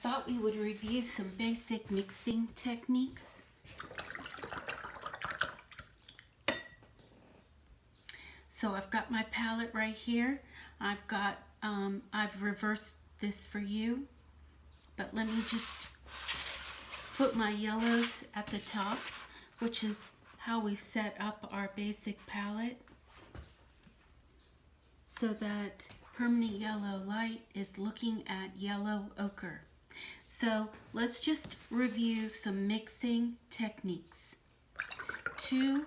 thought we would review some basic mixing techniques. So I've got my palette right here. I've reversed this for you, but let me just put my yellows at the top, which is how we've set up our basic palette, so that permanent yellow light is looking at yellow ochre. So let's just review some mixing techniques. 2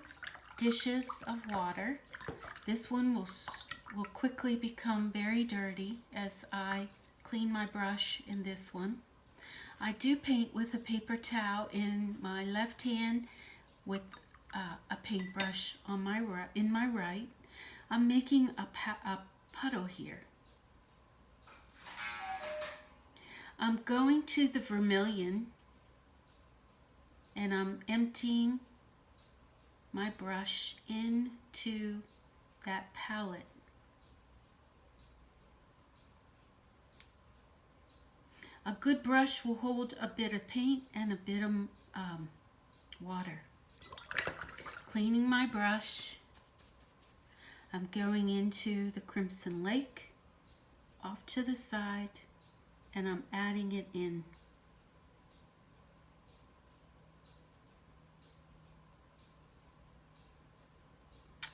dishes of water. This one will quickly become very dirty as I clean my brush in this one. I do paint with a paper towel in my left hand with a paintbrush on in my right. I'm making a puddle here. I'm going to the vermilion and I'm emptying my brush into that palette. A good brush will hold a bit of paint and a bit of water. Cleaning my brush, I'm going into the Crimson Lake off to the side, and I'm adding it in.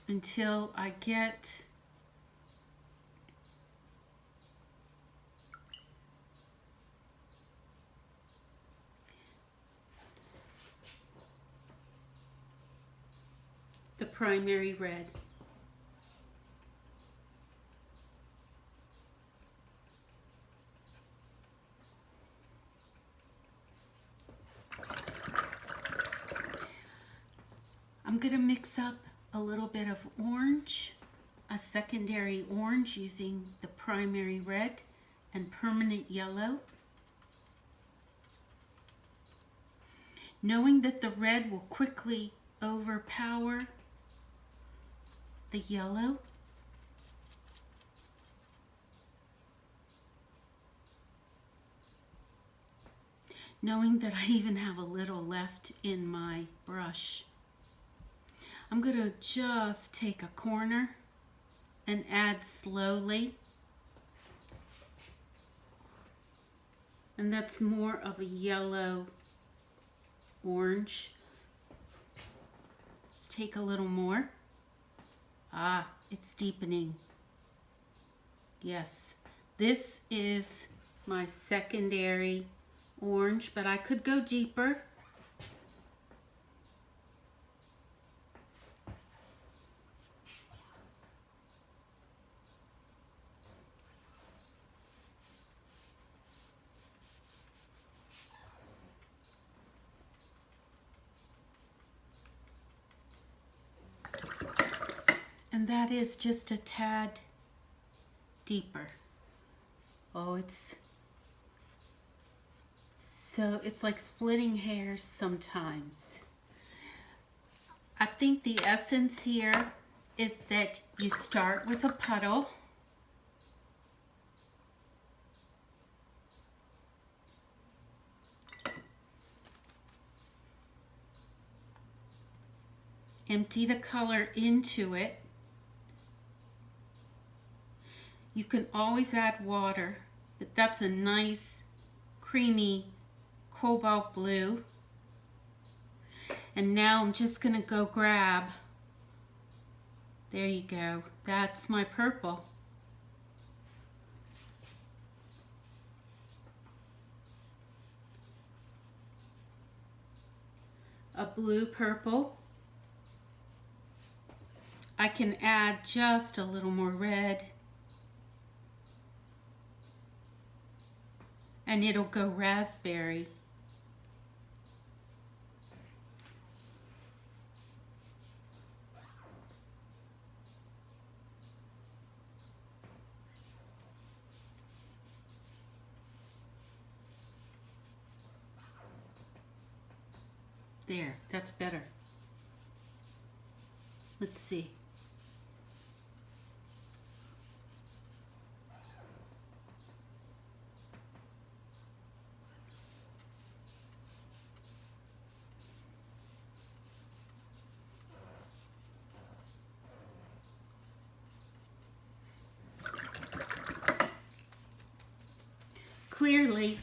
Until I get the primary red. I'm going to mix up a little bit of orange, a secondary orange using the primary red and permanent yellow. Knowing that the red will quickly overpower the yellow. Knowing that I even have a little left in my brush. I'm going to just take a corner and add slowly. And that's more of a yellow orange. Just take a little more. Ah, it's deepening. Yes, this is my secondary orange, but I could go deeper. And that is just a tad deeper. Oh, it's like splitting hairs sometimes. I think the essence here is that you start with a puddle. Empty the color into it. You can always add water, but that's a nice creamy cobalt blue. And now I'm just going to go grab, there you go, that's my purple. A blue purple. I can add just a little more red. And it'll go raspberry. There, that's better. Let's see. clearly,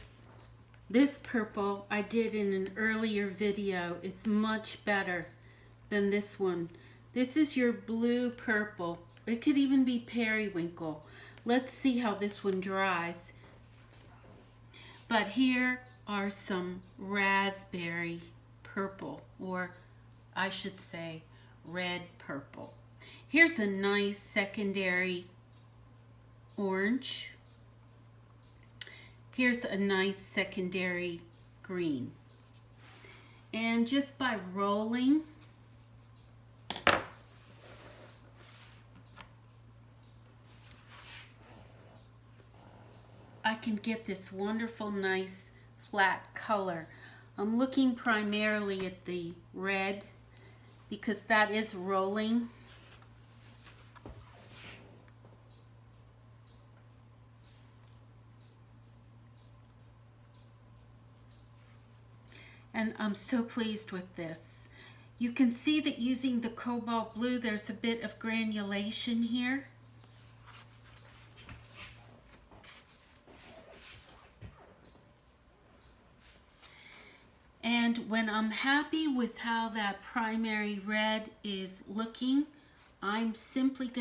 this purple I did in an earlier video is much better than this one. This is your blue purple. It could even be periwinkle. Let's see how this one dries. But here are some raspberry purple, or I should say red purple. Here's a nice secondary orange. Here's a nice secondary green. And just by rolling, I can get this wonderful, nice, flat color. I'm looking primarily at the red because that is rolling. And I'm so pleased with this. You can see that using the cobalt blue, there's a bit of granulation here. And when I'm happy with how that primary red is looking, I'm simply going